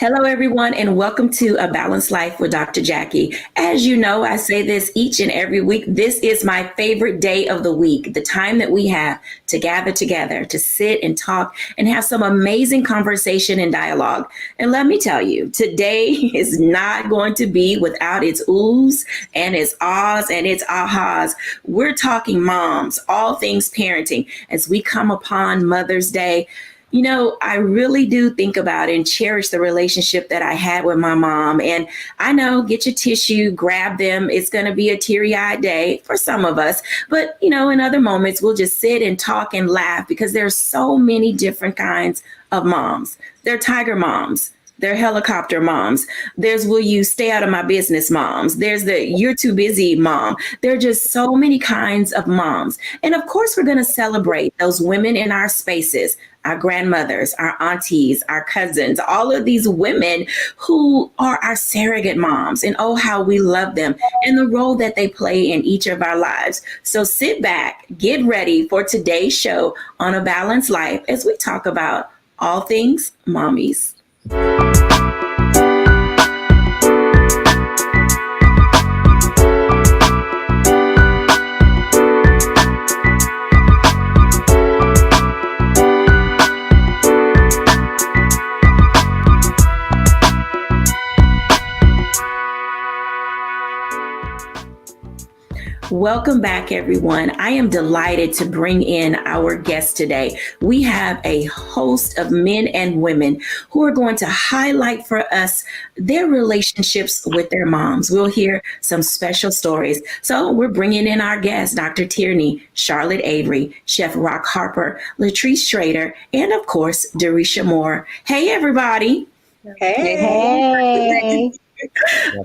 Hello, everyone, and welcome to A Balanced Life with Dr. Jacquie. As you know, I say this each and every week. This is my favorite day of the week, the time that we have to gather together, to sit and talk and have some amazing conversation and dialogue. And let me tell you, today is not going to be without its oohs and its ahs and its ahas. We're talking moms, all things parenting, as we come upon Mother's Day. You know, I really do think about and cherish the relationship that I had with my mom. And I know, get your tissue, grab them. It's going to be a teary-eyed day for some of us. But, you know, in other moments, we'll just sit and talk and laugh because there's so many different kinds of moms. They're tiger moms. They're helicopter moms. There's will you stay out of my business moms. There's the you're too busy mom. There are just so many kinds of moms. And of course, we're going to celebrate those women in our spaces, our grandmothers, our aunties, our cousins, all of these women who are our surrogate moms. And oh, how we love them and the role that they play in each of our lives. So sit back, get ready for today's show on A Balanced Life as we talk about all things mommies. Welcome back, everyone. I am delighted to bring in our guest today. We have a host of men and women who are going to highlight for us their relationships with their moms. We'll hear some special stories. So we're bringing in our guests, Dr. Tierney, Charlotte Avery, Chef Rock Harper, Latrice Schrader, and of course, Derisha Moore. Hey, everybody. Hey.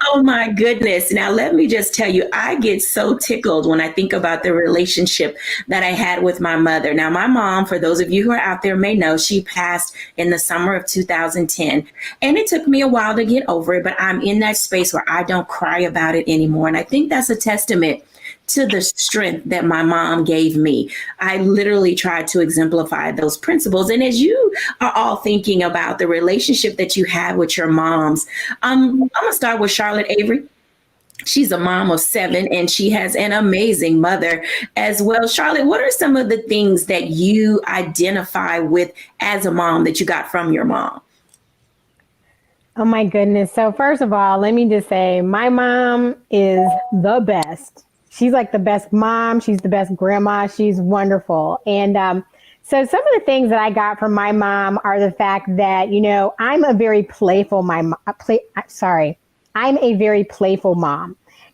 Oh my goodness. Now, let me just tell you, I get so tickled when I think about the relationship that I had with my mother. Now, my mom, for those of you who are out there may know, she passed in the summer of 2010. And it took me a while to get over it, but I'm in that space where I don't cry about it anymore. And I think that's a testament to the strength that my mom gave me. I literally tried to exemplify those principles. And as you are all thinking about the relationship that you have with your moms, I'm going to start with Charlotte Avery. She's a mom of 7 and she has an amazing mother as well. Charlotte, what are some of the things that you identify with as a mom that you got from your mom? Oh my goodness. So first of all, let me just say my mom is the best. She's like the best mom. She's the best grandma. She's wonderful. And so some of the things that I got from my mom are the fact that, you know, I'm a very playful mom.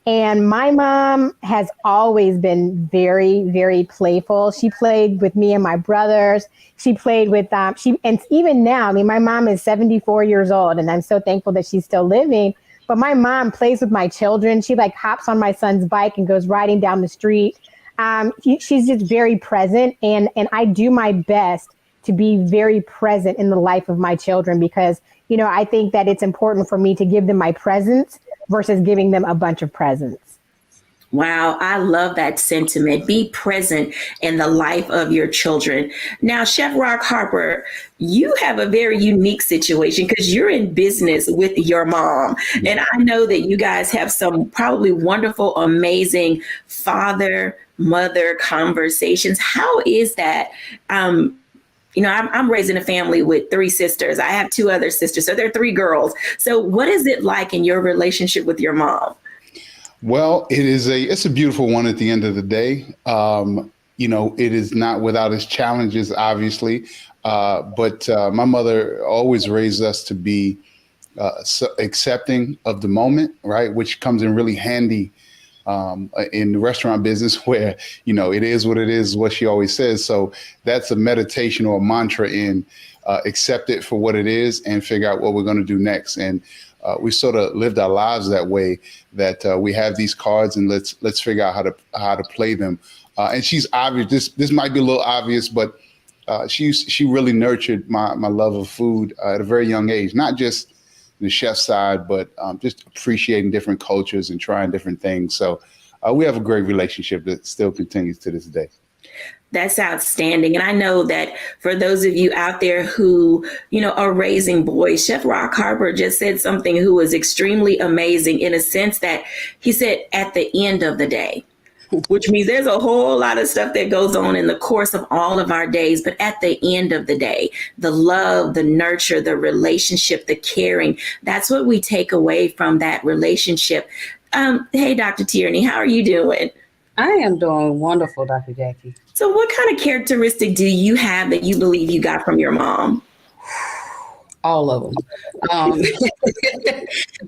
And my mom has always been very, very playful. She played with me and my brothers. She played with and even now, I mean, my mom is 74 years old and I'm so thankful that she's still living. But my mom plays with my children. She like hops on my son's bike and goes riding down the street. She's just very present. And I do my best to be very present in the life of my children because, you know, I think that it's important for me to give them my presence versus giving them a bunch of presents. Wow, I love that sentiment. Be present in the life of your children. Now, Chef Rock Harper, you have a very unique situation because you're in business with your mom. And I know that you guys have some probably wonderful, amazing father-mother conversations. How is that? You know, I'm raising a family with 3 sisters. I have 2 other sisters, so there are 3 girls. So what is it like in your relationship with your mom? Well, it's a beautiful one at the end of the day. You know, it is not without its challenges, obviously. But my mother always raised us to be accepting of the moment, right? Which comes in really handy in the restaurant business where, you know, it is what it is, what she always says. So that's a meditation or a mantra in accept it for what it is and figure out what we're going to do next. And we sort of lived our lives that way, that we have these cards and let's figure out how to play them. And she's obvious. This might be a little obvious, but she really nurtured my love of food at a very young age, not just the chef side, but just appreciating different cultures and trying different things. So we have a great relationship that still continues to this day. That's outstanding. And I know that for those of you out there who, are raising boys, Chef Rock Harper just said something who was extremely amazing in a sense that he said at the end of the day, which means there's a whole lot of stuff that goes on in the course of all of our days. But at the end of the day, the love, the nurture, the relationship, the caring, that's what we take away from that relationship. Hey, Dr. Tierney, how are you doing? I am doing wonderful, Dr. Jackie. So what kind of characteristic do you have that you believe you got from your mom? All of them.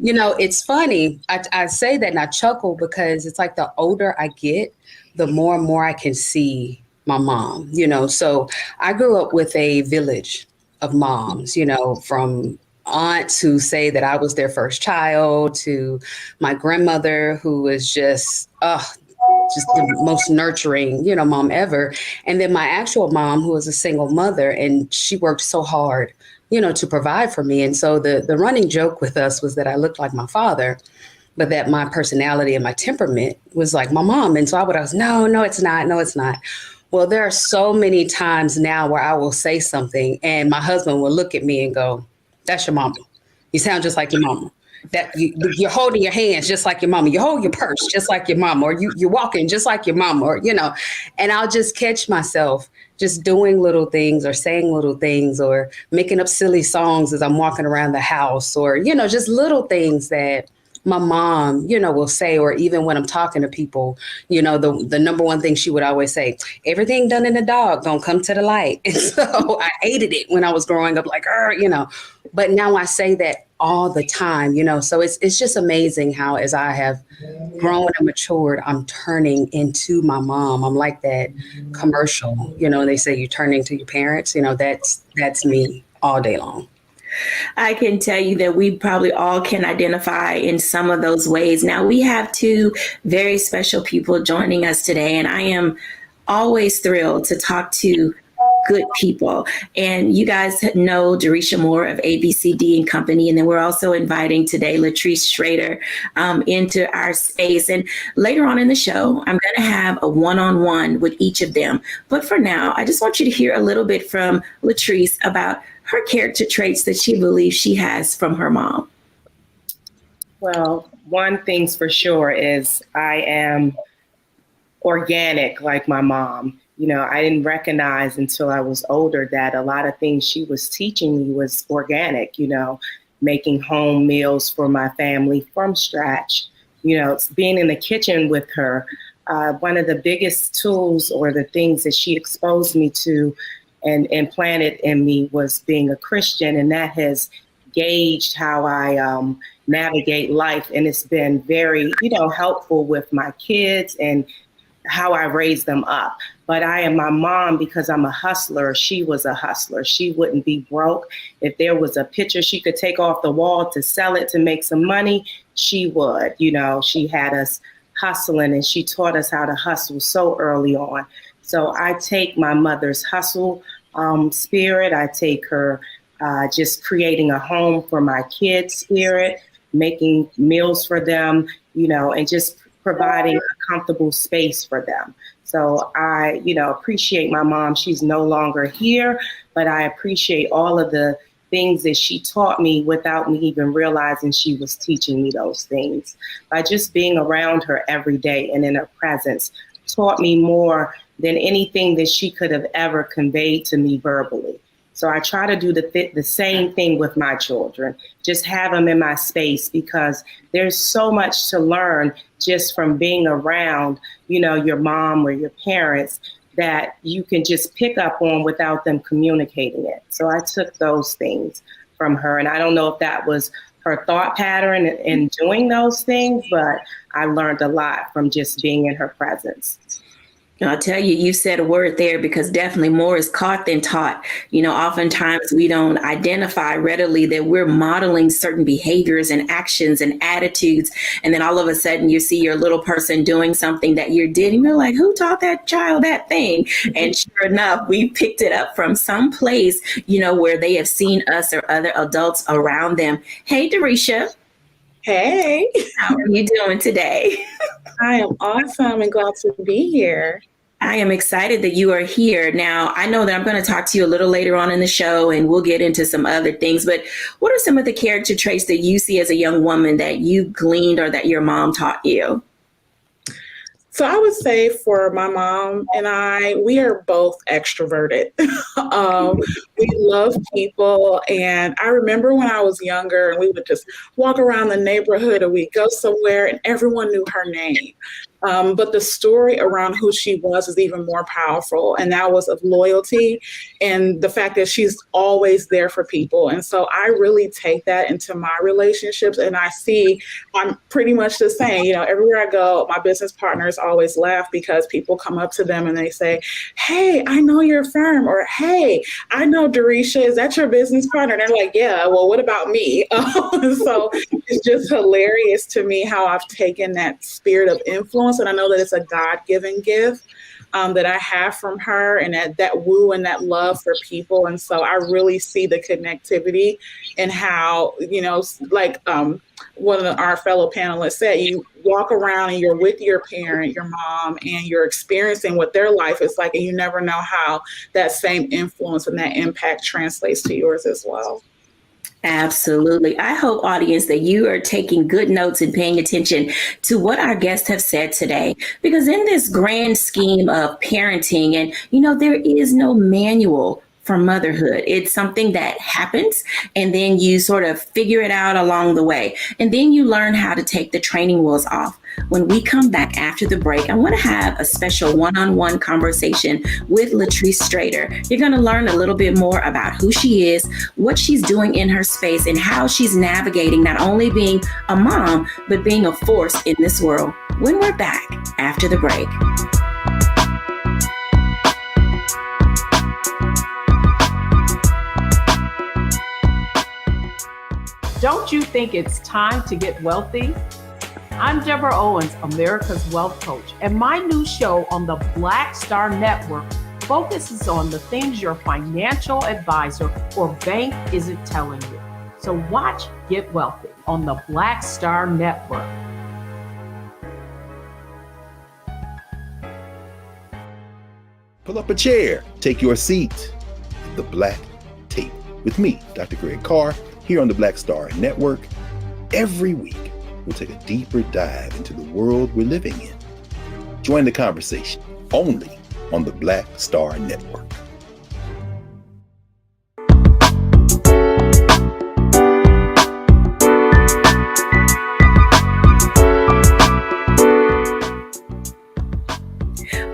It's funny. I say that and I chuckle because it's like the older I get, the more and more I can see my mom, So I grew up with a village of moms, from aunts who say that I was their first child to my grandmother who was just the most nurturing, mom ever. And then my actual mom, who was a single mother, and she worked so hard, to provide for me. And so the running joke with us was that I looked like my father, but that my personality and my temperament was like my mom. And so I would always, no, it's not. No, it's not. Well, there are so many times now where I will say something and my husband will look at me and go, that's your mama. You sound just like your mama. That you're holding your hands just like your mama. You hold your purse just like your mama, or you're walking just like your mama, or, and I'll just catch myself just doing little things or saying little things or making up silly songs as I'm walking around the house or, just little things that my mom, will say, or even when I'm talking to people, the number one thing she would always say, everything done in the dog don't come to the light. And so I hated it when I was growing up, like, but now I say that all the time, so it's just amazing how as I have grown and matured, I'm turning into my mom. I'm like that commercial, they say you turn into your parents, that's me all day long. I can tell you that we probably all can identify in some of those ways. Now, we have two very special people joining us today, and I am always thrilled to talk to good people. And you guys know Jerisha Moore of ABCD and Company. And then we're also inviting today Latrice Schrader into our space. And later on in the show, I'm going to have a one-on-one with each of them. But for now, I just want you to hear a little bit from Latrice about her character traits that she believes she has from her mom. Well, one thing's for sure is I am organic like my mom. I didn't recognize until I was older that a lot of things she was teaching me was organic, making home meals for my family from scratch, being in the kitchen with her. One of the biggest tools or the things that she exposed me to and implanted in me was being a Christian. And that has gauged how I navigate life. And it's been very, helpful with my kids and how I raised them up. But I am my mom because I'm a hustler. She was a hustler. She wouldn't be broke. If there was a picture she could take off the wall to sell it to make some money, she would. She had us hustling and she taught us how to hustle so early on. So I take my mother's hustle spirit. I take her just creating a home for my kids spirit, making meals for them, and just providing a comfortable space for them. So I, appreciate my mom. She's no longer here, but I appreciate all of the things that she taught me without me even realizing she was teaching me those things. By just being around her every day and in her presence taught me more than anything that she could have ever conveyed to me verbally. So I try to do the same thing with my children, just have them in my space because there's so much to learn just from being around, your mom or your parents that you can just pick up on without them communicating it. So I took those things from her. And I don't know if that was her thought pattern in doing those things, but I learned a lot from just being in her presence. I'll tell you, you said a word there because definitely more is caught than taught. Oftentimes we don't identify readily that we're modeling certain behaviors and actions and attitudes. And then all of a sudden you see your little person doing something that you did and you're like, who taught that child that thing? And sure enough, we picked it up from some place, where they have seen us or other adults around them. Hey, Jerisha. Hey. How are you doing today? I am awesome and glad to be here. I am excited that you are here. Now, I know that I'm going to talk to you a little later on in the show and we'll get into some other things, but what are some of the character traits that you see as a young woman that you gleaned or that your mom taught you? So I would say for my mom and I, we are both extroverted. We love people. And I remember when I was younger and we would just walk around the neighborhood or we'd go somewhere and everyone knew her name. But the story around who she was is even more powerful. And that was of loyalty and the fact that she's always there for people. And so I really take that into my relationships. And I see I'm pretty much the same. You know, everywhere I go, my business partners always laugh because people come up to them and they say, "Hey, I know your firm," or "Hey, I know Dorisha. Is that your business partner?" And they're like, "Yeah, well, what about me?" So it's just hilarious to me how I've taken that spirit of influence. And I know that it's a God-given gift that I have from her, and that woo and that love for people. And so I really see the connectivity and how, you know, like one of our fellow panelists said, you walk around and you're with your parent, your mom, and you're experiencing what their life is like, and you never know how that same influence and that impact translates to yours as well. Absolutely. I hope, audience, that you are taking good notes and paying attention to what our guests have said today, because in this grand scheme of parenting, and, you know, there is no manual for motherhood. It's something that happens and then you sort of figure it out along the way. And then you learn how to take the training wheels off. When we come back after the break, I want to have a special one-on-one conversation with Latrice Strader. You're going to learn a little bit more about who she is, what she's doing in her space, and how she's navigating not only being a mom, but being a force in this world. When we're back after the break. Don't you think it's time to get wealthy? I'm Deborah Owens, America's Wealth Coach, and my new show on the Black Star Network focuses on the things your financial advisor or bank isn't telling you. So watch Get Wealthy on the Black Star Network. Pull up a chair, take your seat. The Black Tape with me, Dr. Greg Carr, here on the Black Star Network. Every week, we'll take a deeper dive into the world we're living in. Join the conversation only on the Black Star Network.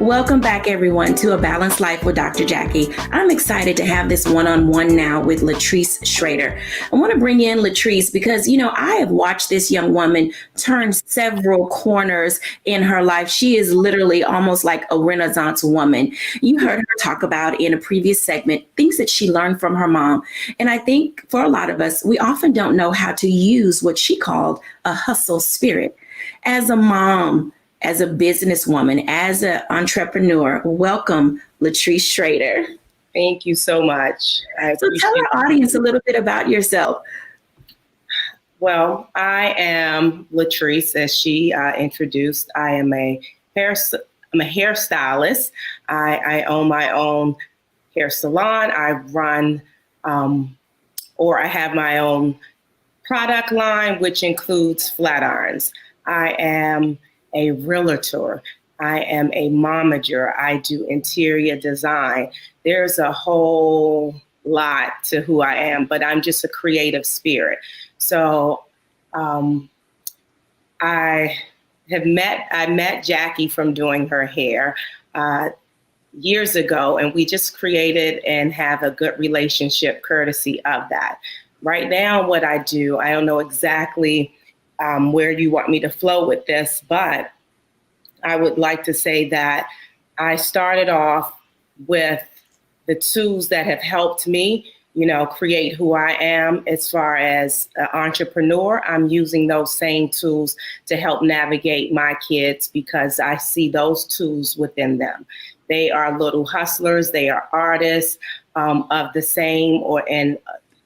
Welcome back, everyone, to A Balanced Life with Dr. Jackie. I'm excited to have this one-on-one now with Latrice Strader. I want to bring in Latrice because, you know, I have watched this young woman turn several corners in her life. She is literally almost like a Renaissance woman. You heard her talk about in a previous segment things that she learned from her mom. And I think for a lot of us, we often don't know how to use what she called a hustle spirit. As a mom, as a businesswoman, as an entrepreneur, welcome, Latrice Strader. Thank you so much. So tell our audience a little bit about yourself. Well, I am Latrice, as she introduced. I am a hairstylist. I own my own hair salon. I run, or I have my own product line, which includes flat irons. I am a realtor. I am a momager. I do interior design. There's a whole lot to who I am, but I'm just a creative spirit. So I met Jackie from doing her hair years ago, and we just created and have a good relationship courtesy of that. Right now, what I do, I don't know exactly where you want me to flow with this, but I would like to say that I started off with the tools that have helped me, you know, create who I am as far as an entrepreneur. I'm using those same tools to help navigate my kids because I see those tools within them. They are little hustlers. They are artists of the same and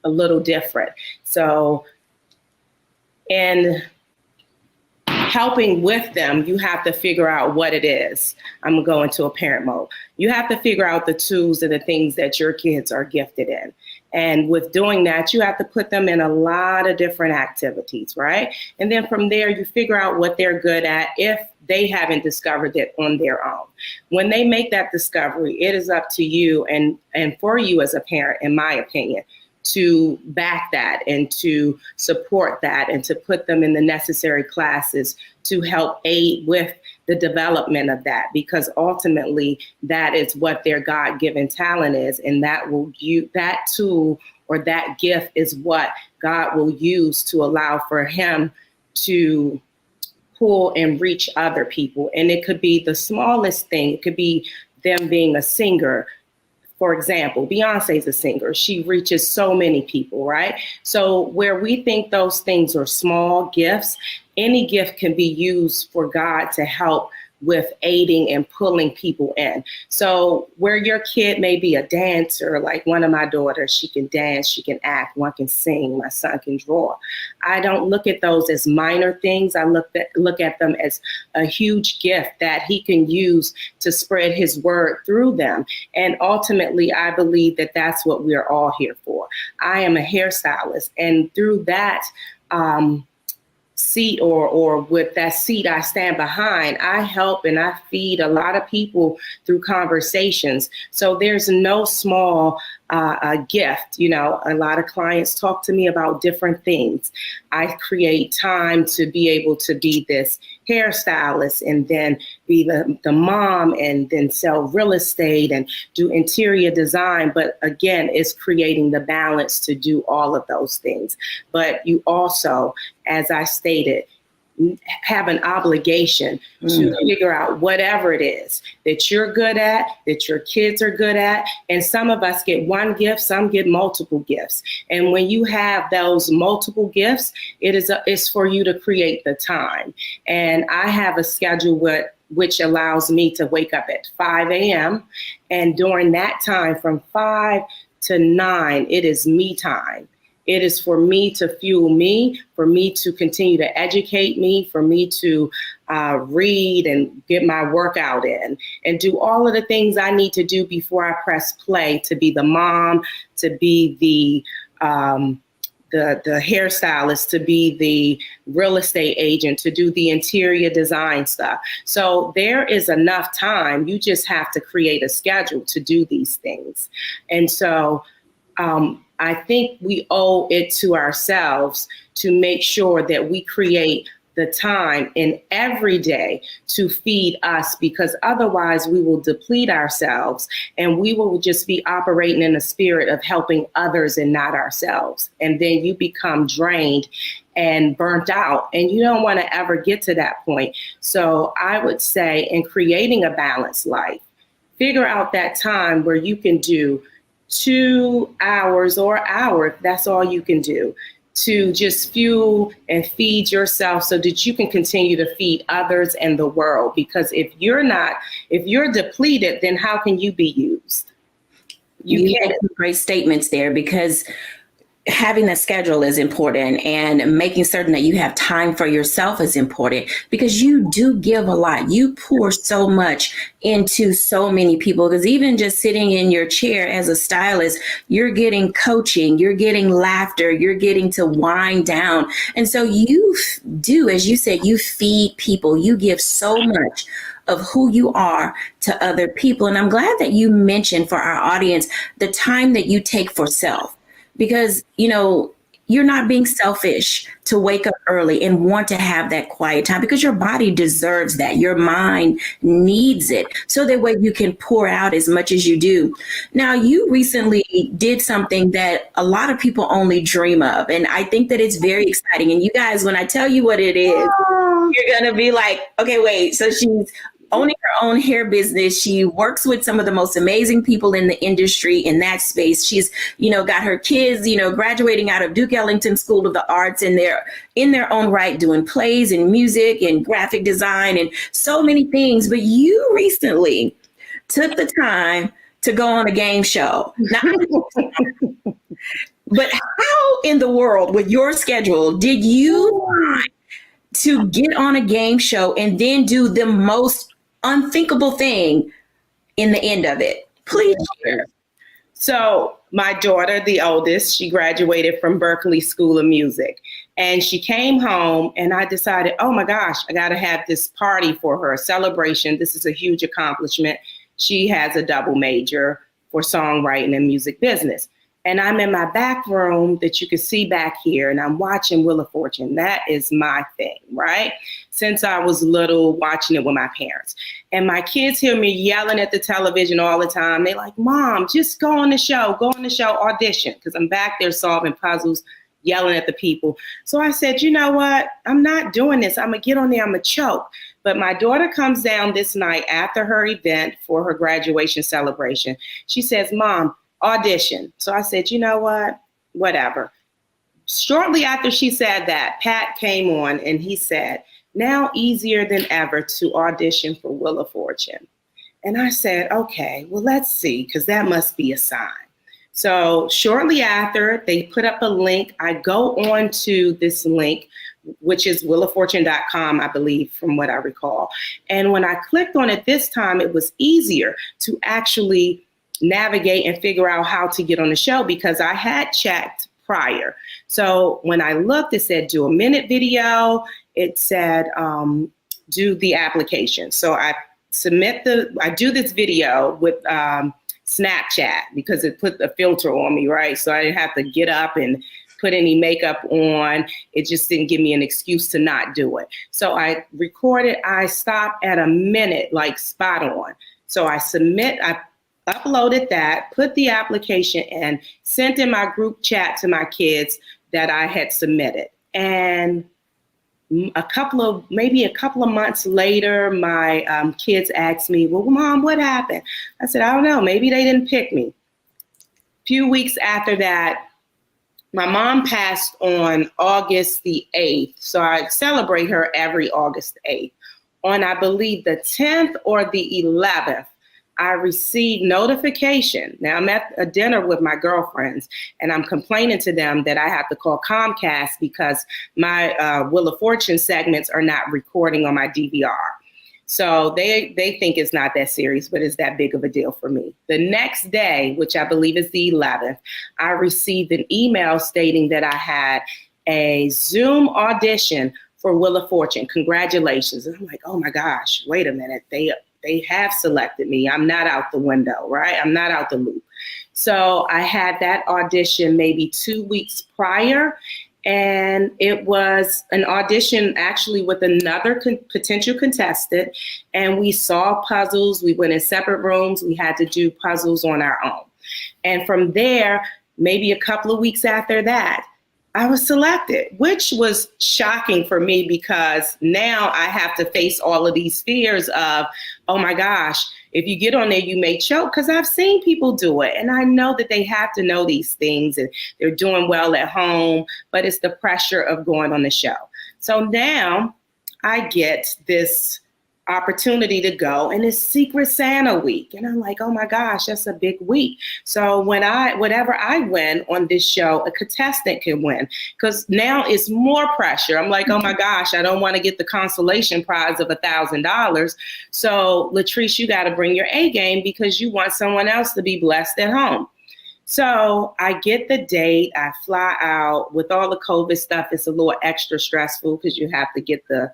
a little different. So in helping with them, you have to figure out what it is. I'm going to go into a parent mode. You have to figure out the tools and the things that your kids are gifted in. And with doing that, you have to put them in a lot of different activities, right? And then from there, you figure out what they're good at if they haven't discovered it on their own. When they make that discovery, it is up to you and for you as a parent, in my opinion, to back that and to support that and to put them in the necessary classes to help aid with the development of that, because ultimately that is what their God-given talent is, and that tool or that gift is what God will use to allow for him to pull and reach other people. And it could be the smallest thing. It could be them being a singer. For example, Beyonce's a singer. She reaches so many people, right? So where we think those things are small gifts, any gift can be used for God to help with aiding and pulling people in. So where your kid may be a dancer, like one of my daughters, she can dance, she can act, one can sing, my son can draw. I don't look at those as minor things. I look at them as a huge gift that he can use to spread his word through them. And ultimately, I believe that that's what we're all here for. I am a hairstylist, and through that, seat or with that seat I stand behind, I help and I feed a lot of people through conversations. So there's no small gift. You know, a lot of clients talk to me about different things. I create time to be able to be this hairstylist and then be the mom and then sell real estate and do interior design. But again, it's creating the balance to do all of those things. But you also, as I stated, have an obligation to figure out whatever it is that you're good at, that your kids are good at. And some of us get one gift, some get multiple gifts. And when you have those multiple gifts, it's for you to create the time. And I have a schedule which allows me to wake up at 5 a.m. And during that time, from 5 to 9, it is me time. It is for me to fuel me, for me to continue to educate me, for me to read and get my workout in and do all of the things I need to do before I press play, to be the mom, to be the hairstylist, to be the real estate agent, to do the interior design stuff. So there is enough time. You just have to create a schedule to do these things. And so I think we owe it to ourselves to make sure that we create the time in every day to feed us, because otherwise we will deplete ourselves and we will just be operating in the spirit of helping others and not ourselves. And then you become drained and burnt out, and you don't want to ever get to that point. So I would say, in creating a balanced life, figure out that time where you can do 2 hours or an hour, that's all you can do, to just fuel and feed yourself so that you can continue to feed others and the world. Because if you're depleted, then how can you be used? You had some great statements there, because having a schedule is important, and making certain that you have time for yourself is important, because you do give a lot. You pour so much into so many people, because even just sitting in your chair as a stylist, you're getting coaching, you're getting laughter, you're getting to wind down. And so you do, as you said, you feed people, you give so much of who you are to other people. And I'm glad that you mentioned for our audience the time that you take for self. Because, you know, you're not being selfish to wake up early and want to have that quiet time, because your body deserves that. Your mind needs it, so that way you can pour out as much as you do. Now, you recently did something that a lot of people only dream of. And I think that it's very exciting. And you guys, when I tell you what it is, you're going to be like, okay, wait. So she's owning her own hair business. She works with some of the most amazing people in the industry in that space. She's, you know, got her kids, you know, graduating out of Duke Ellington School of the Arts, and they're in their own right doing plays and music and graphic design and so many things. But you recently took the time to go on a game show. Now, but how in the world, with your schedule, did you find to get on a game show and then do the most unthinkable thing in the end of it? Please share. So my daughter, the oldest, she graduated from Berklee School of Music, and she came home and I decided, oh my gosh, I got to have this party for her, a celebration. This is a huge accomplishment. She has a double major for songwriting and music business. And I'm in my back room that you can see back here, and I'm watching Wheel of Fortune. That is my thing, right? Since I was little, watching it with my parents. And my kids hear me yelling at the television all the time. They're like, Mom, just go on the show, audition. Because I'm back there solving puzzles, yelling at the people. So I said, you know what? I'm not doing this. I'm going to get on there. I'm going to choke. But my daughter comes down this night after her event for her graduation celebration. She says, Mom, audition. So I said, you know what? Whatever. Shortly after she said that, Pat came on and he said, now easier than ever to audition for Wheel of Fortune. And I said, okay, well, let's see, because that must be a sign. So shortly after, they put up a link. I go on to this link, which is wheeloffortune.com, I believe, from what I recall. And when I clicked on it this time, it was easier to actually navigate and figure out how to get on the show because I had checked prior. So when I looked, it said do a minute video. It said do the application. So I do this video with Snapchat because it put the filter on me, right? So I didn't have to get up and put any makeup on. It just didn't give me an excuse to not do it. So I recorded, I stopped at a minute, like spot on. So I uploaded that, put the application in, sent in my group chat to my kids that I had submitted. And maybe a couple of months later, my kids asked me, well, Mom, what happened? I said, I don't know, maybe they didn't pick me. A few weeks after that, my mom passed on August the 8th. So I celebrate her every August 8th. On, I believe, the 10th or the 11th, I received notification. Now I'm at a dinner with my girlfriends and I'm complaining to them that I have to call Comcast because my Wheel of Fortune segments are not recording on my DVR. So they think it's not that serious, but it's that big of a deal for me. The next day, which I believe is the 11th, I received an email stating that I had a Zoom audition for Wheel of Fortune. Congratulations. And I'm like, oh my gosh, wait a minute. They have selected me. I'm not out the window, right? I'm not out the loop. So I had that audition maybe 2 weeks prior, and it was an audition actually with another potential contestant, and we saw puzzles. We went in separate rooms. We had to do puzzles on our own. And from there, maybe a couple of weeks after that, I was selected, which was shocking for me because now I have to face all of these fears of, oh my gosh, if you get on there, you may choke, because I've seen people do it. And I know that they have to know these things and they're doing well at home, but it's the pressure of going on the show. So now I get this opportunity to go, and it's Secret Santa week. And I'm like, oh my gosh, that's a big week. So whatever I win on this show, a contestant can win, because now it's more pressure. I'm like, oh my gosh, I don't want to get the consolation prize of $1,000. So Latrice, you got to bring your A game because you want someone else to be blessed at home. So I get the date, I fly out. With all the COVID stuff, it's a little extra stressful because you have to get the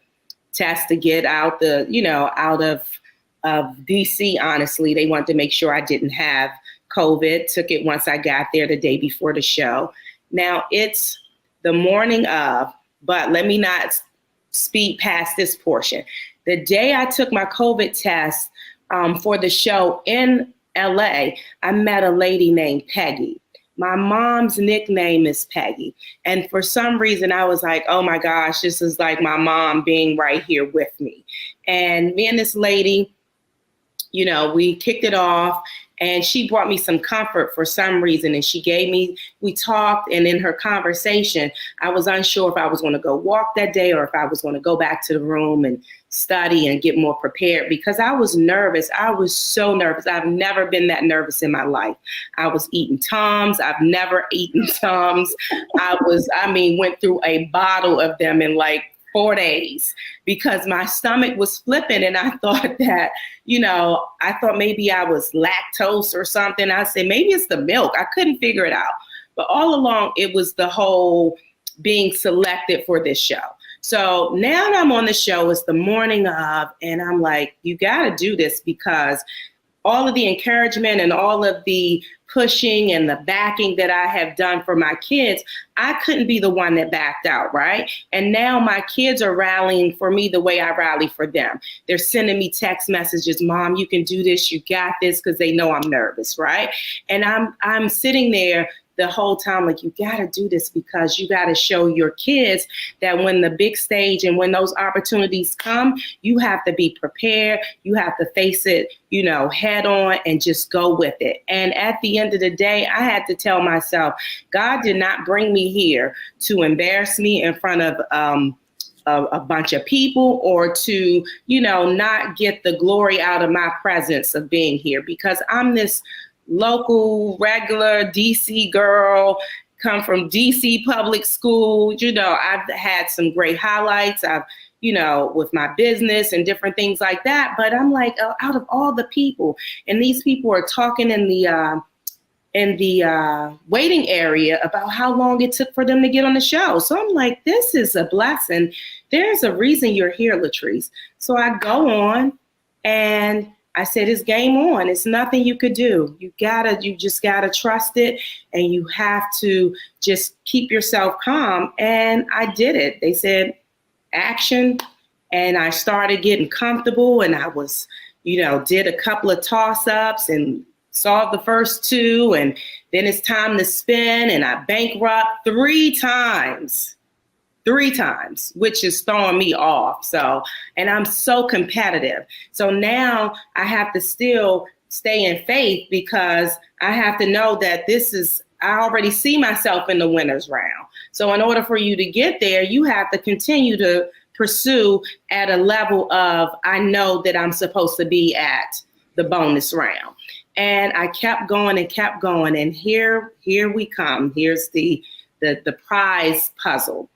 test to get out out of DC. Honestly, they wanted to make sure I didn't have COVID. Took it once I got there the day before the show. Now it's the morning of, but let me not speed past this portion. The day I took my COVID test for the show in LA, I met a lady named Peggy. My mom's nickname is Peggy. And for some reason, I was like, oh my gosh, this is like my mom being right here with me. And me and this lady, we kicked it off, and she brought me some comfort for some reason. And we talked, and in her conversation, I was unsure if I was going to go walk that day or if I was going to go back to the room and study and get more prepared, because I was nervous. I was so nervous. I've never been that nervous in my life. I was eating Tums. I've never eaten Tums. Went through a bottle of them in like 4 days because my stomach was flipping, and I thought that, I thought maybe I was lactose or something. I said, maybe it's the milk. I couldn't figure it out. But all along, it was the whole being selected for this show. So now that I'm on the show, it's the morning of, and I'm like, you got to do this, because all of the encouragement and all of the pushing and the backing that I have done for my kids, I couldn't be the one that backed out, right? And now my kids are rallying for me the way I rally for them. They're sending me text messages, Mom, you can do this, you got this, because they know I'm nervous, right? And I'm sitting there the whole time, like, you got to do this, because you got to show your kids that when the big stage and when those opportunities come, you have to be prepared. You have to face it, head on, and just go with it. And at the end of the day, I had to tell myself, God did not bring me here to embarrass me in front of a bunch of people, or to, not get the glory out of my presence of being here, because I'm this local, regular DC girl, come from DC public school. I've had some great highlights. I've, with my business and different things like that. But I'm like, out of all the people, and these people are talking in the waiting area about how long it took for them to get on the show. So I'm like, this is a blessing. There's a reason you're here, Latrice. So I go on, and I said, it's game on. It's nothing you could do. You just gotta trust it, and you have to just keep yourself calm. And I did it. They said, action. And I started getting comfortable, and I was, did a couple of toss-ups and solved the first 2. And then it's time to spin, and I bankrupt 3 times, which is throwing me off. So, and I'm so competitive. So now I have to still stay in faith, because I have to know that I already see myself in the winner's round. So in order for you to get there, you have to continue to pursue at a level of, I know that I'm supposed to be at the bonus round. And I kept going and kept going. And here we come. Here's the prize puzzle.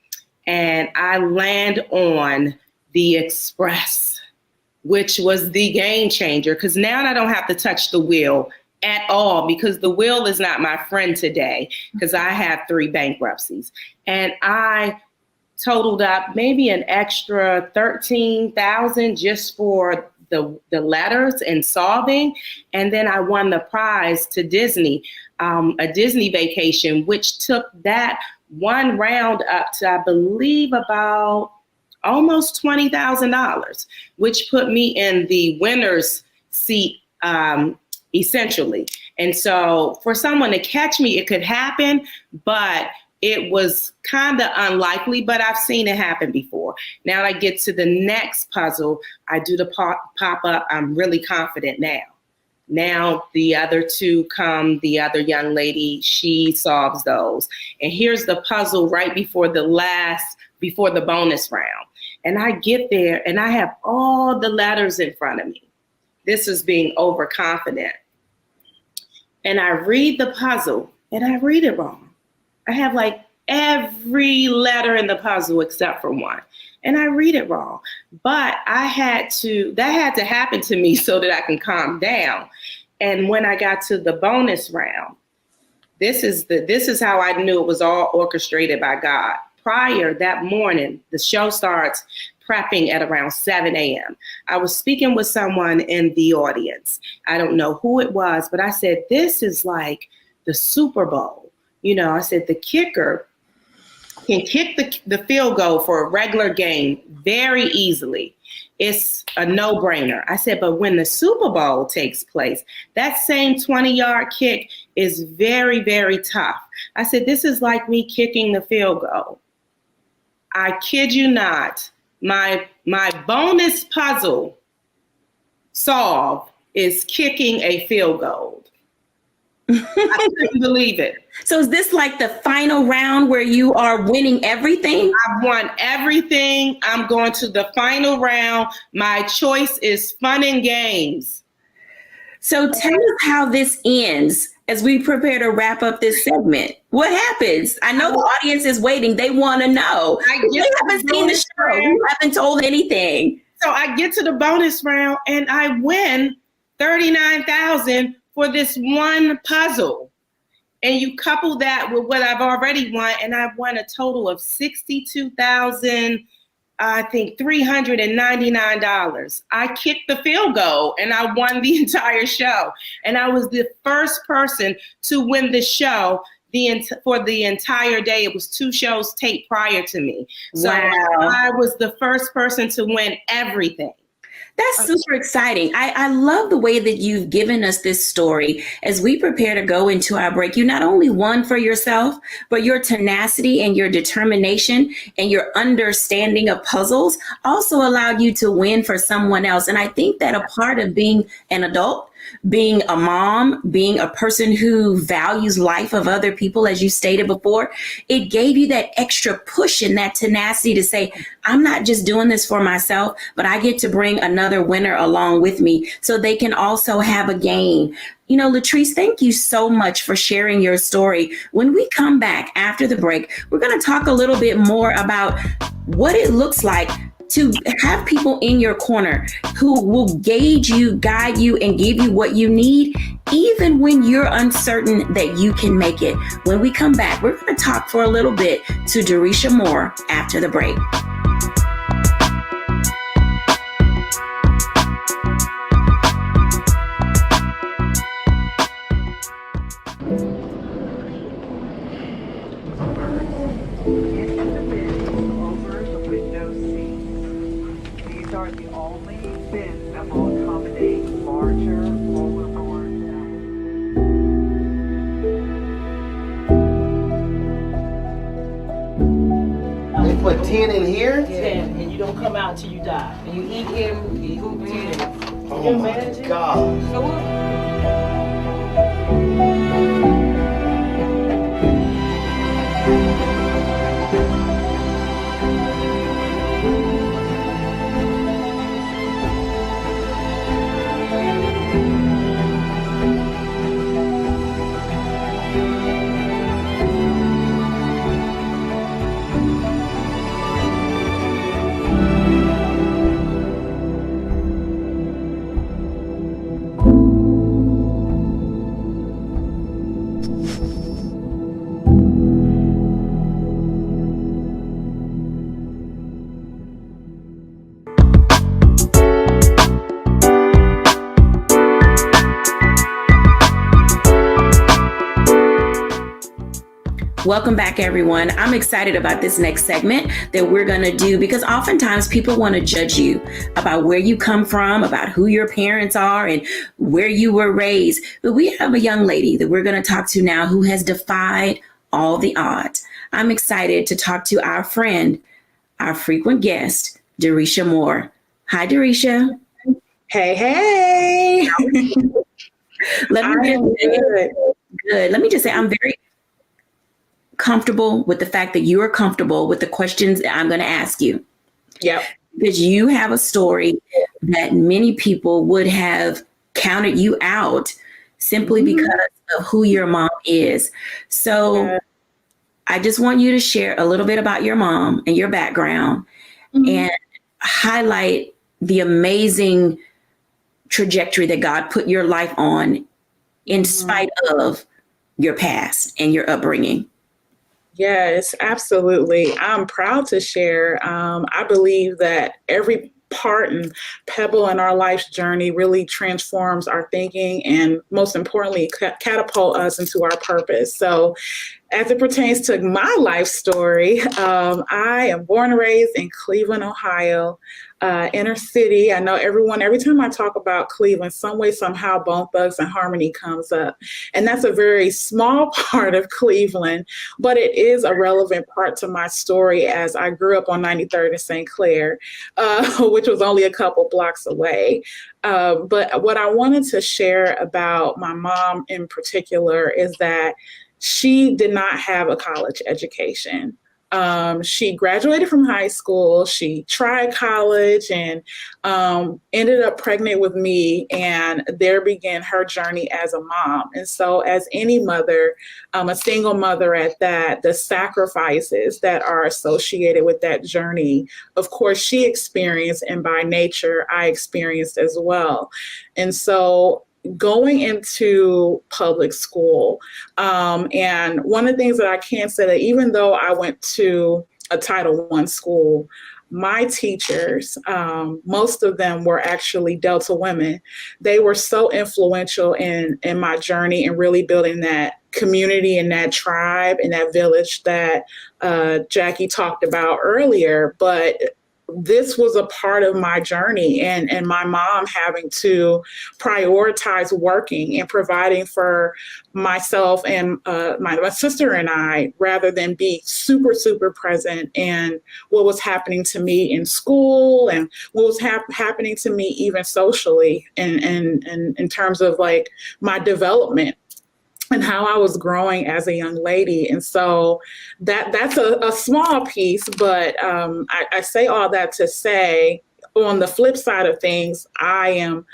And I land on the Express, which was the game changer, because now I don't have to touch the wheel at all, because the wheel is not my friend today, because I have 3 bankruptcies. And I totaled up maybe an extra $13,000 just for the letters and solving. And then I won the prize to Disney, a Disney vacation, which took that one round up to, I believe, about almost $20,000, which put me in the winner's seat, essentially. And so for someone to catch me, it could happen, but it was kind of unlikely, but I've seen it happen before. Now I get to the next puzzle. I do the pop-up. I'm really confident now. Now the other 2 come, the other young lady, she solves those. And here's the puzzle right before the bonus round. And I get there, and I have all the letters in front of me. This is being overconfident. And I read the puzzle, and I read it wrong. I have like every letter in the puzzle except for one. And I read it wrong. But that had to happen to me so that I can calm down. And when I got to the bonus round, this is how I knew it was all orchestrated by God. Prior that morning, the show starts prepping at around 7 a.m. I was speaking with someone in the audience. I don't know who it was, but I said, this is like the Super Bowl. I said, the kicker can kick the field goal for a regular game very easily. It's a no-brainer. I said, but when the Super Bowl takes place, that same 20-yard kick is very, very tough. I said, this is like me kicking the field goal. I kid you not. My bonus puzzle solve is kicking a field goal. I couldn't believe it. So is this like the final round where you are winning everything? I've won everything. I'm going to the final round. My choice is fun and games. So tell us how this ends as we prepare to wrap up this segment. What happens? I know the audience is waiting. They want to know. They haven't seen the show. round. You haven't told anything. So I get to the bonus round and I win $39,000 for this one puzzle. And you couple that with what I've already won, and I've won a total of $62,000. I think $399. I kicked the field goal and I won the entire show. And I was the first person to win the show for the entire day. It was 2 shows taped prior to me. So Wow. I was the first person to win everything. That's super exciting. I love the way that you've given us this story as we prepare to go into our break. You not only won for yourself, but your tenacity and your determination and your understanding of puzzles also allowed you to win for someone else. And I think that a part of being an adult, being a mom, being a person who values life of other people, as you stated before, it gave you that extra push and that tenacity to say, I'm not just doing this for myself, but I get to bring another winner along with me so they can also have a gain. You know, Latrice, thank you so much for sharing your story. When we come back after the break, we're going to talk a little bit more about what it looks like to have people in your corner who will gauge you, guide you, and give you what you need, even when you're uncertain that you can make it. When we come back, we're going to talk for a little bit to Derisha Moore after the break. Are the only bins that will accommodate larger rollerboards. They put 10 in here? 10, and you don't come out till you die. And you eat him, you hoop 10. Oh my God. So what? Welcome back, everyone. I'm excited about this next segment that we're going to do because oftentimes people want to judge you about where you come from, about who your parents are and where you were raised. But we have a young lady that we're going to talk to now who has defied all the odds. I'm excited to talk to our friend, our frequent guest, Derisha Moore. Hi, Derisha. Hey, hey. Let me just say, I'm very comfortable with the fact that you are comfortable with the questions that I'm going to ask you. Yep. Because you have a story that many people would have counted you out simply because of who your mom is. So I just want you to share a little bit about your mom and your background and highlight the amazing trajectory that God put your life on in spite of your past and your upbringing. Yes, absolutely. I'm proud to share. I believe that every part and pebble in our life's journey really transforms our thinking and most importantly, catapult us into our purpose. So as it pertains to my life story, I am born and raised in Cleveland, Ohio, inner city. I know every time I talk about Cleveland, some way, somehow, Bone Thugs and Harmony comes up. And that's a very small part of Cleveland, but it is a relevant part to my story as I grew up on 93rd and St. Clair, which was only a couple blocks away. But what I wanted to share about my mom in particular is that she did not have a college education. She graduated from high school. She tried college and ended up pregnant with me. And there began her journey as a mom. And so as any mother, a single mother at that, the sacrifices that are associated with that journey, of course, she experienced, and by nature, I experienced as well. And so going into public school, and one of the things that I can say that even though I went to a Title I school, my teachers, most of them were actually Delta women. They were so influential in my journey and really building that community and that tribe and that village that Jackie talked about earlier. But this was a part of my journey, and my mom having to prioritize working and providing for myself and my sister and I, rather than be super, super present in what was happening to me in school and what was happening to me even socially and in terms of like my development and how I was growing as a young lady. And so that's a small piece, but I say all that to say, on the flip side of things, I am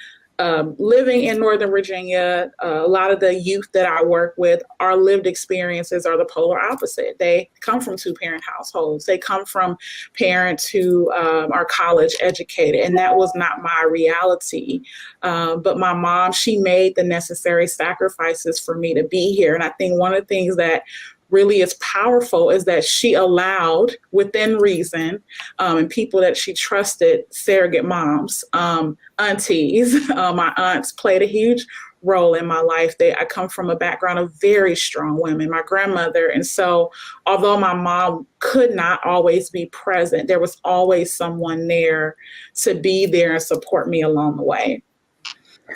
living in Northern Virginia. A lot of the youth that I work with, our lived experiences are the polar opposite. They come from two-parent households. They come from parents who are college educated, and that was not my reality. But my mom, she made the necessary sacrifices for me to be here. And I think one of the things that really is powerful is that she allowed, within reason, and people that she trusted, surrogate moms, aunties. My aunts played a huge role in my life. I come from a background of very strong women, my grandmother. And so although my mom could not always be present, there was always someone there to be there and support me along the way.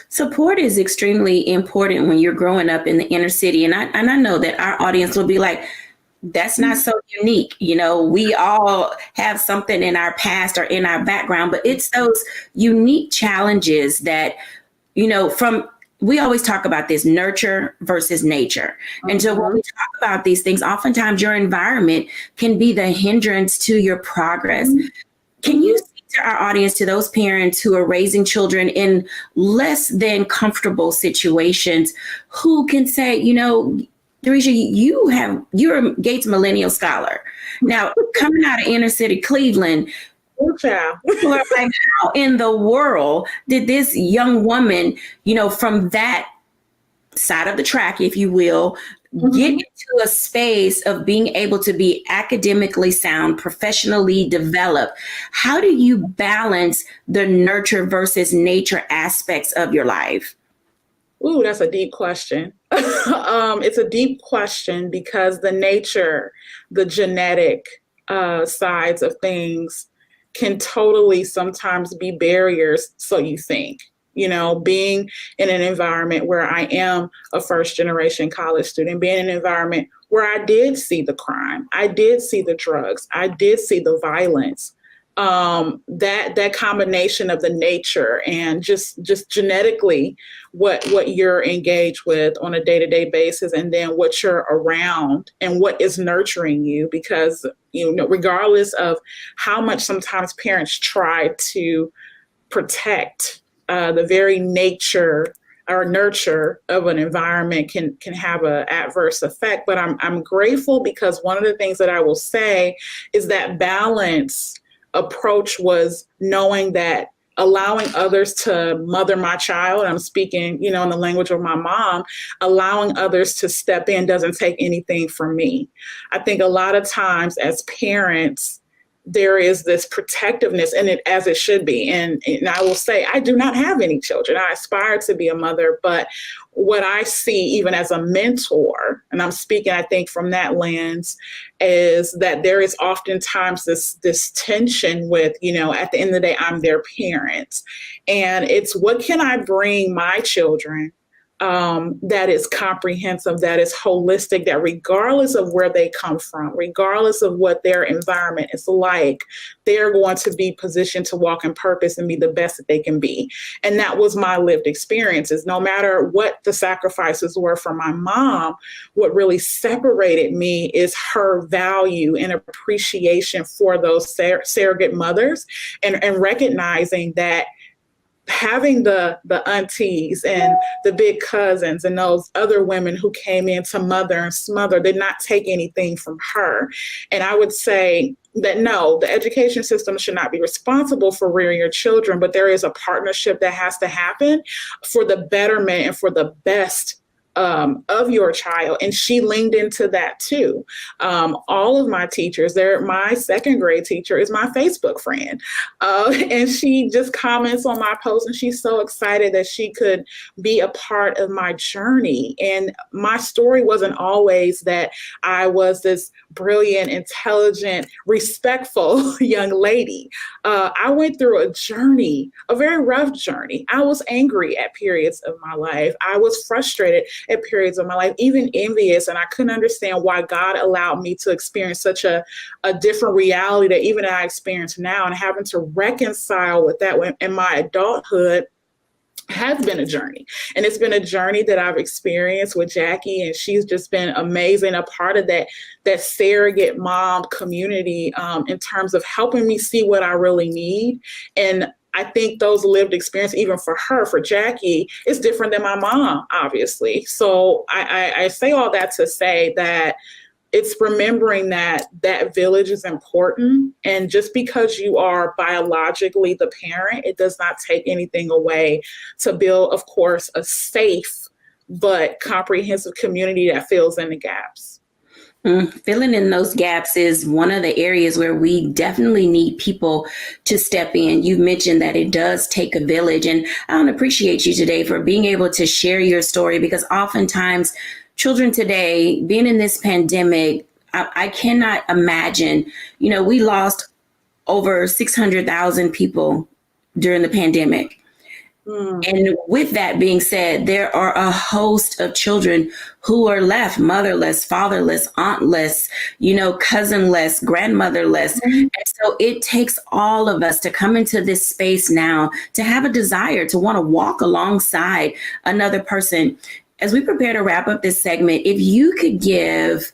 Support is extremely important when you're growing up in the inner city. And I know that our audience will be like, that's not so unique. You know, we all have something in our past or in our background, but it's those unique challenges that, you know, we always talk about this nurture versus nature. And so when we talk about these things, oftentimes your environment can be the hindrance to your progress. Can you speak to our audience, to those parents who are raising children in less than comfortable situations, who can say, you know, Theresia, you're a Gates Millennial Scholar. Now, coming out of inner city Cleveland, people are like, how in the world did this young woman, you know, from that side of the track, if you will, get into a space of being able to be academically sound, professionally developed? How do you balance the nurture versus nature aspects of your life? Ooh, that's a deep question. It's a deep question because the nature, the genetic sides of things can totally sometimes be barriers, so you think. You know, being in an environment where I am a first generation college student, being in an environment where I did see the crime, I did see the drugs, I did see the violence, that combination of the nature and just genetically what you're engaged with on a day-to-day basis, and then what you're around and what is nurturing you, because, you know, regardless of how much sometimes parents try to protect the very nature or nurture of an environment can have an adverse effect. But I'm grateful, because one of the things that I will say is that balance approach was knowing that allowing others to mother my child, I'm speaking, you know, in the language of my mom, allowing others to step in doesn't take anything from me. I think a lot of times as parents, there is this protectiveness in it, as it should be. And I will say, I do not have any children. I aspire to be a mother, but what I see even as a mentor, and I'm speaking, I think, from that lens, is that there is oftentimes this tension with, you know, at the end of the day, I'm their parent. And it's, what can I bring my children that is comprehensive, that is holistic, that regardless of where they come from, regardless of what their environment is like, they're going to be positioned to walk in purpose and be the best that they can be. And that was my lived experiences. No matter what the sacrifices were for my mom, what really separated me is her value and appreciation for those surrogate mothers, and recognizing that having the aunties and the big cousins and those other women who came in to mother and smother did not take anything from her. And I would say that no, the education system should not be responsible for rearing your children, but there is a partnership that has to happen for the betterment and for the best of your child. And she leaned into that too. All of my teachers, my second grade teacher is my Facebook friend. And she just comments on my posts, and she's so excited that she could be a part of my journey. And my story wasn't always that I was this brilliant, intelligent, respectful young lady. I went through a journey, a very rough journey. I was angry at periods of my life. I was frustrated at periods of my life, even envious. And I couldn't understand why God allowed me to experience such a different reality that even I experience now, and having to reconcile with that in my adulthood has been a journey. And it's been a journey that I've experienced with Jackie, and she's just been amazing, a part of that surrogate mom community in terms of helping me see what I really need. And I think those lived experience, even for her, for Jackie, is different than my mom, obviously. So I say all that to say that it's remembering that village is important. And just because you are biologically the parent, it does not take anything away to build, of course, a safe but comprehensive community that fills in the gaps. Filling in those gaps is one of the areas where we definitely need people to step in. You mentioned that it does take a village, and I want to appreciate you today for being able to share your story, because oftentimes children today, being in this pandemic, I cannot imagine, we lost over 600,000 people during the pandemic. And with that being said, there are a host of children who are left motherless, fatherless, auntless, cousinless, grandmotherless. And so it takes all of us to come into this space now to have a desire to want to walk alongside another person. As we prepare to wrap up this segment, if you could give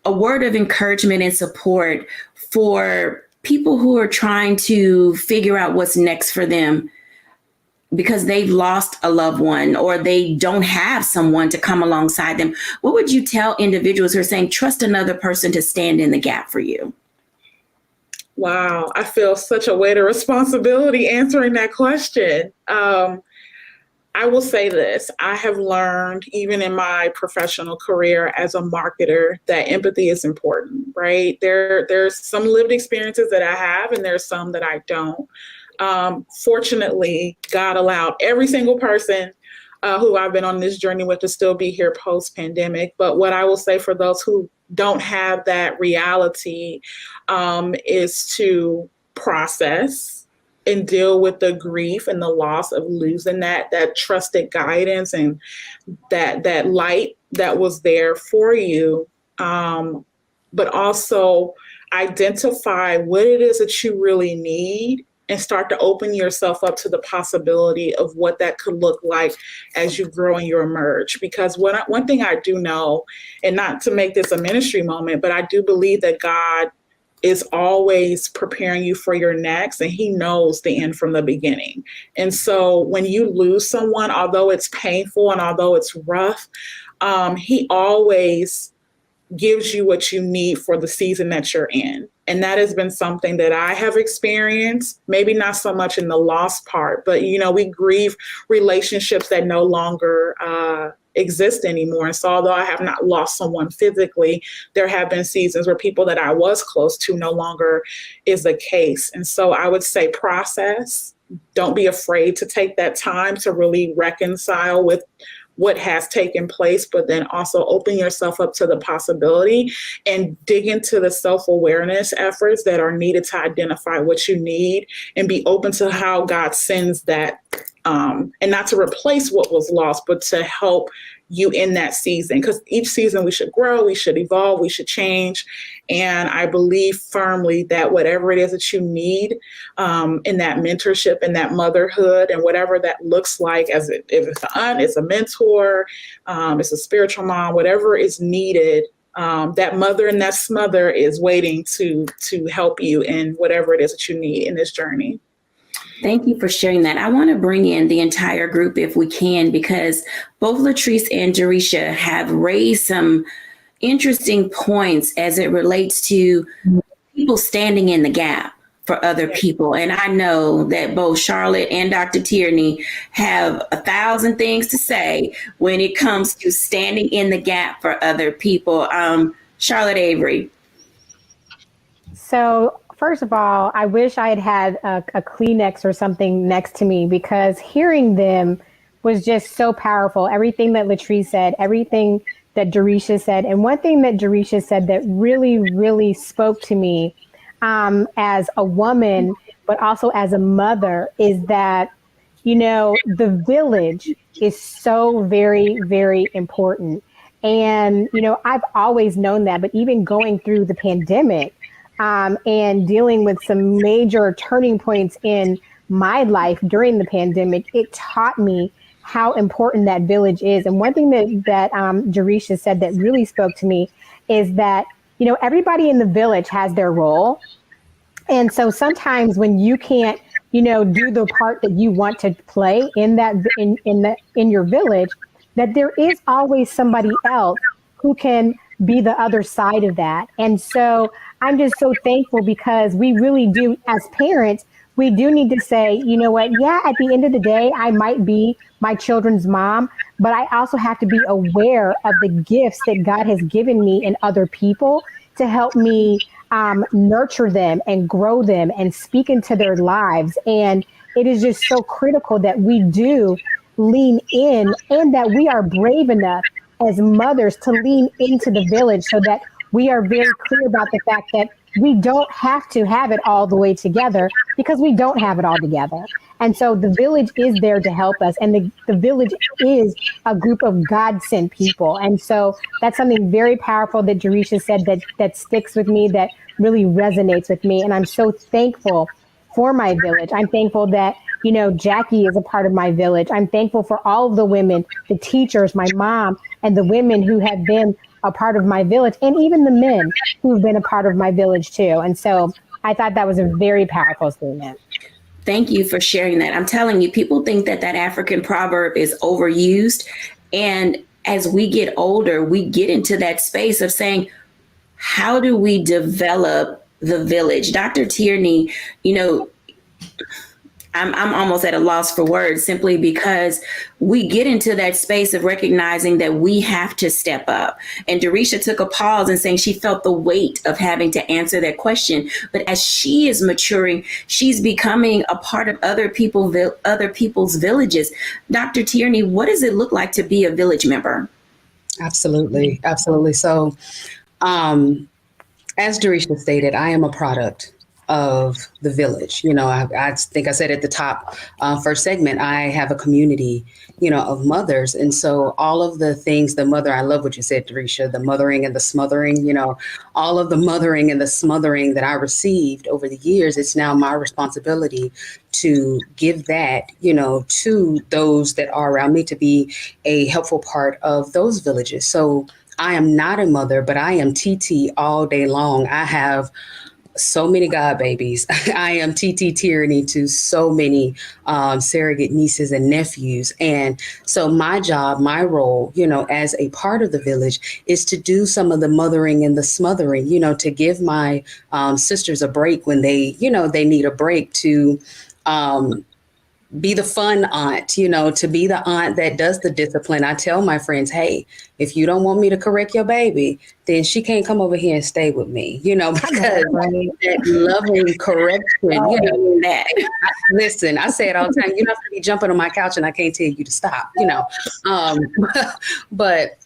a word of encouragement and support for people who are trying to figure out what's next for them, because they've lost a loved one or they don't have someone to come alongside them, what would you tell individuals who are saying, trust another person to stand in the gap for you? Wow, I feel such a weight of responsibility answering that question. I will say this. I have learned, even in my professional career as a marketer, that empathy is important, right? There's some lived experiences that I have, and there's some that I don't. Fortunately, God allowed every single person who I've been on this journey with to still be here post-pandemic. But what I will say for those who don't have that reality is to process and deal with the grief and the loss of losing that trusted guidance and that light that was there for you. But also identify what it is that you really need, and start to open yourself up to the possibility of what that could look like as you grow and you emerge. Because one thing I do know, and not to make this a ministry moment, but I do believe that God is always preparing you for your next, and he knows the end from the beginning. And so when you lose someone, although it's painful and although it's rough, he always gives you what you need for the season that you're in. And that has been something that I have experienced, maybe not so much in the loss part, but, we grieve relationships that no longer exist anymore. And so although I have not lost someone physically, there have been seasons where people that I was close to no longer is the case. And so I would say process. Don't be afraid to take that time to really reconcile with what has taken place, but then also open yourself up to the possibility and dig into the self-awareness efforts that are needed to identify what you need, and be open to how God sends that and not to replace what was lost, but to help you in that season. Because each season we should grow, we should evolve, we should change. And I believe firmly that whatever it is that you need in that mentorship and that motherhood and whatever that looks like, if it's an aunt, it's a mentor, it's a spiritual mom, whatever is needed, that mother and that smother is waiting to help you in whatever it is that you need in this journey. Thank you for sharing that. I want to bring in the entire group if we can, because both Latrice and Jerisha have raised some interesting points as it relates to people standing in the gap for other people. And I know that both Charlotte and Dr. Tierney have 1,000 things to say when it comes to standing in the gap for other people. Charlotte Avery. So first of all, I wish I had a Kleenex or something next to me, because hearing them was just so powerful. Everything that Latrice said, everything that Jerisha said. And one thing that Jerisha said that really, really spoke to me as a woman, but also as a mother, is that, the village is so very, very important. And, I've always known that, but even going through the pandemic, and dealing with some major turning points in my life during the pandemic, it taught me how important that village is. And one thing that Jerisha said that really spoke to me is that, everybody in the village has their role. And so sometimes when you can't, do the part that you want to play in that in your village, that there is always somebody else who can be the other side of that. And so I'm just so thankful, because we really do, as parents, we do need to say, you know what, yeah, at the end of the day, I might be my children's mom, but I also have to be aware of the gifts that God has given me in other people to help me nurture them and grow them and speak into their lives. And it is just so critical that we do lean in, and that we are brave enough as mothers to lean into the village, so that we are very clear about the fact that we don't have to have it all the way together, because we don't have it all together. And so the village is there to help us. And the village is a group of God-sent people. And so that's something very powerful that Jerisha said that sticks with me, that really resonates with me. And I'm so thankful for my village. I'm thankful that, Jacquie is a part of my village. I'm thankful for all of the women, the teachers, my mom, and the women who have been a part of my village, and even the men who've been a part of my village too. And so I thought that was a very powerful statement. Thank you for sharing that. I'm telling you, people think that African proverb is overused. And as we get older, we get into that space of saying, how do we develop the village? Dr. Tierney, I'm almost at a loss for words, simply because we get into that space of recognizing that we have to step up. And Jerisha took a pause and saying she felt the weight of having to answer that question. But as she is maturing, she's becoming a part of other people's villages. Dr. Tierney, what does it look like to be a village member? Absolutely. Absolutely. So, as Jerisha stated, I am a product of the village. I think I said at the top, first segment, I have a community, of mothers. And so all of the things, I love what you said, Jerisha, the mothering and the smothering, all of the mothering and the smothering that I received over the years, it's now my responsibility to give that, to those that are around me, to be a helpful part of those villages. So I am not a mother, but I am TT all day long. I have so many God babies. I am TT Tierney to so many surrogate nieces and nephews. And so my job, my role, as a part of the village, is to do some of the mothering and the smothering, to give my sisters a break when they need a break, to be the fun aunt, to be the aunt that does the discipline. I tell my friends, hey, if you don't want me to correct your baby, then she can't come over here and stay with me, because that loving correction, listen, I say it all the time, you don't have to be jumping on my couch and I can't tell you to stop, but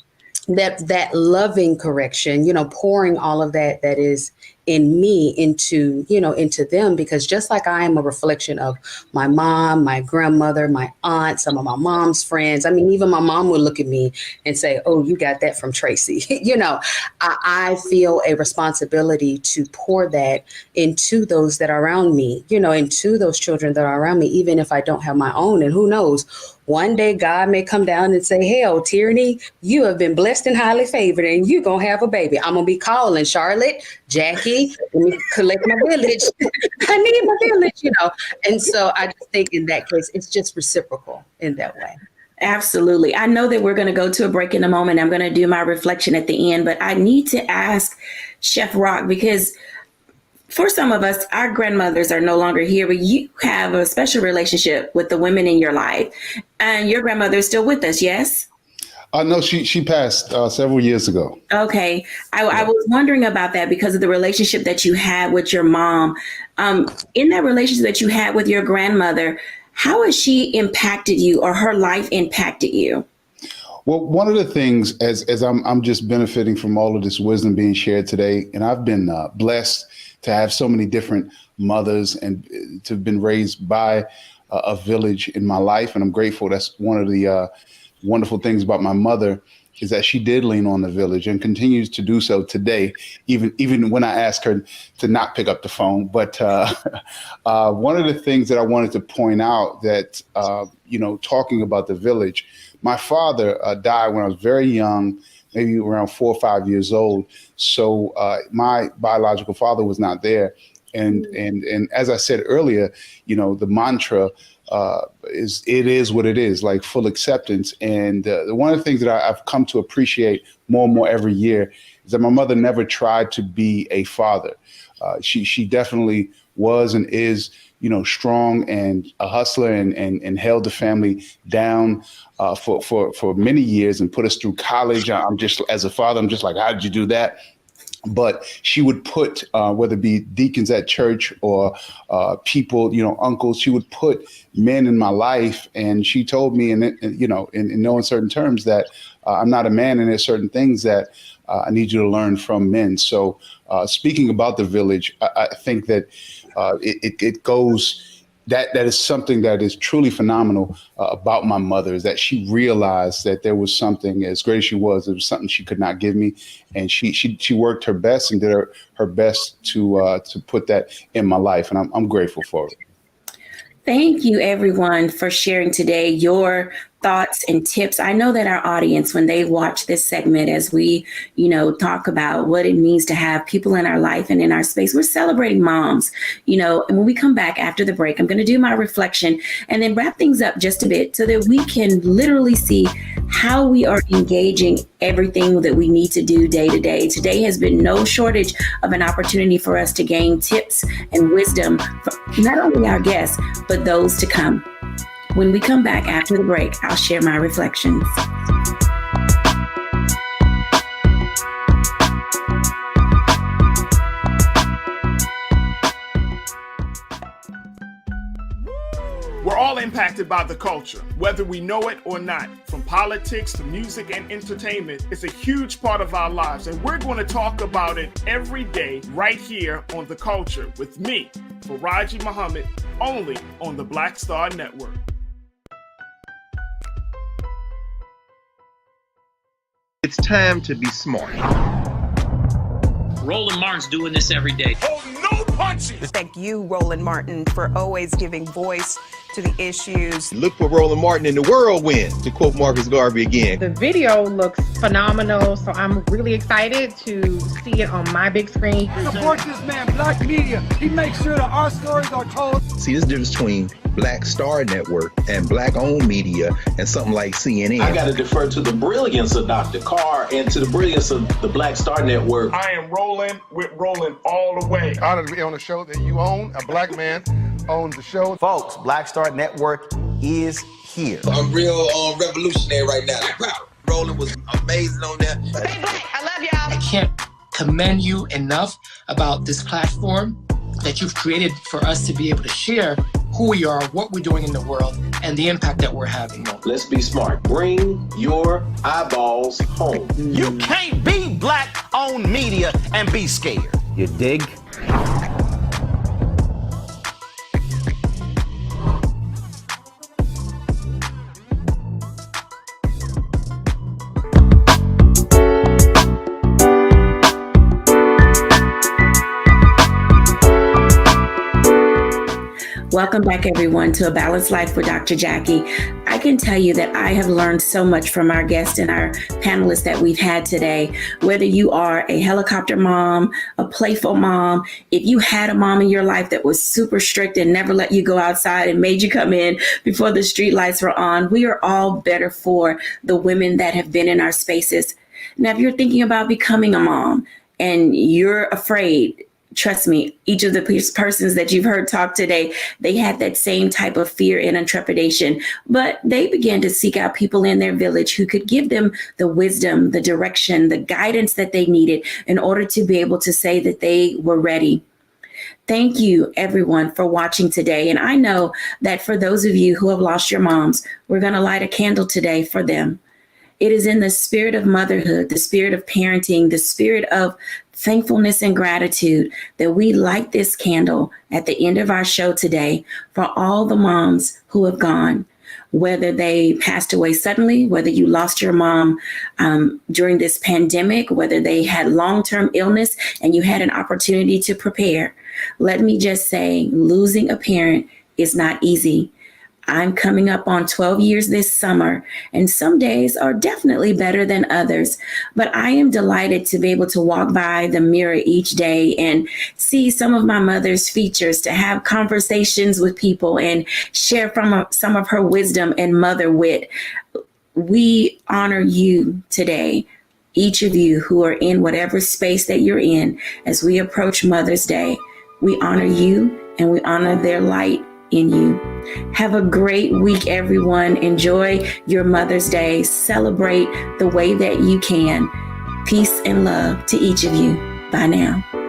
that loving correction, pouring all of that is in me into them, because just like I am a reflection of my mom, my grandmother, my aunt, some of my mom's friends. I mean, even my mom would look at me and say, "Oh, you got that from Tracy." I feel a responsibility to pour that into those that are around me, into those children that are around me, even if I don't have my own. And who knows, one day God may come down and say, "Hell, Tierney, you have been blessed and highly favored, and you're going to have a baby." I'm going to be calling Charlotte, Jackie, let me collect my village. I need my village, And so I just think in that case, it's just reciprocal in that way. Absolutely. I know that we're going to go to a break in a moment. I'm going to do my reflection at the end, but I need to ask Chef Rock, because for some of us, our grandmothers are no longer here, but you have a special relationship with the women in your life, and your grandmother is still with us, yes? No, she passed several years ago. Okay. I was wondering about that because of the relationship that you had with your mom. In that relationship that you had with your grandmother, how has she impacted you, or her life impacted you? Well, one of the things, as I'm just benefiting from all of this wisdom being shared today, and I've been blessed to have so many different mothers and to have been raised by a village in my life. And I'm grateful. That's one of the wonderful things about my mother, is that she did lean on the village and continues to do so today, even when I ask her to not pick up the phone. But one of the things that I wanted to point out that, talking about the village, my father died when I was very young, maybe around 4 or 5 years old. So my biological father was not there. And as I said earlier, the mantra it is what it is, like full acceptance. And one of the things that I've come to appreciate more and more every year is that my mother never tried to be a father. She definitely was and is, strong and a hustler and held the family down for many years and put us through college. As a father, I'm just like, how did you do that? But she would put, whether it be deacons at church or people, uncles, she would put men in my life. And she told me, in no uncertain terms, that I'm not a man, and there's certain things that I need you to learn from men. So speaking about the village, I think that it goes. That is something that is truly phenomenal about my mother, is that she realized that there was something, as great as she was, there was something she could not give me. And she worked her best and did her best to put that in my life. And I'm grateful for it. Thank you, everyone, for sharing today your thoughts and tips. I know that our audience, when they watch this segment, as we, talk about what it means to have people in our life and in our space, we're celebrating moms, and when we come back after the break, I'm going to do my reflection and then wrap things up just a bit so that we can literally see how we are engaging everything that we need to do day to day. Today has been no shortage of an opportunity for us to gain tips and wisdom from not only our guests, but those to come. When we come back after the break, I'll share my reflections. We're all impacted by the culture, whether we know it or not. From politics to music and entertainment, it's a huge part of our lives, and we're going to talk about it every day right here on The Culture with me, Faraji Muhammad, only on the Black Star Network. It's time to be smart. Roland Martin's doing this every day. Oh, no punches! Thank you, Roland Martin, for always giving voice to the issues. Look for Roland Martin in the whirlwind, to quote Marcus Garvey again. The video looks phenomenal, so I'm really excited to see it on my big screen. Support this man, Black Media. He makes sure that our stories are told. See, this difference between Black Star Network and Black-owned media and something like CNN. I got to defer to the brilliance of Dr. Carr and to the brilliance of the Black Star Network. I am rolling with Roland all the way. Honored to be on a show that you own. A black man owns the show. Folks, Black Star Network is here. I'm real revolutionary right now. Roland was amazing on there. Hey, Black, I love y'all. I can't commend you enough about this platform that you've created for us to be able to share who we are, what we're doing in the world, and the impact that we're having. Let's be smart. Bring your eyeballs home. You can't be Black-owned media and be scared. You dig? Welcome back, everyone, to A Balanced Life with Dr. Jacquie. I can tell you that I have learned so much from our guests and our panelists that we've had today. Whether you are a helicopter mom, a playful mom, if you had a mom in your life that was super strict and never let you go outside and made you come in before the street lights were on, we are all better for the women that have been in our spaces. Now, if you're thinking about becoming a mom and you're afraid, trust me, each of the persons that you've heard talk today, they had that same type of fear and trepidation, but they began to seek out people in their village who could give them the wisdom, the direction, the guidance that they needed in order to be able to say that they were ready. Thank you, everyone, for watching today. And I know that for those of you who have lost your moms, we're going to light a candle today for them. It is in the spirit of motherhood, the spirit of parenting, the spirit of thankfulness and gratitude that we light this candle at the end of our show today for all the moms who have gone, whether they passed away suddenly, whether you lost your mom during this pandemic, whether they had long-term illness and you had an opportunity to prepare. Let me just say, losing a parent is not easy. I'm coming up on 12 years this summer, and some days are definitely better than others. But I am delighted to be able to walk by the mirror each day and see some of my mother's features, to have conversations with people and share from some of her wisdom and mother wit. We honor you today, each of you who are in whatever space that you're in as we approach Mother's Day. We honor you and we honor their light in you. Have a great week, everyone. Enjoy your Mother's Day. Celebrate the way that you can. Peace and love to each of you. Bye now.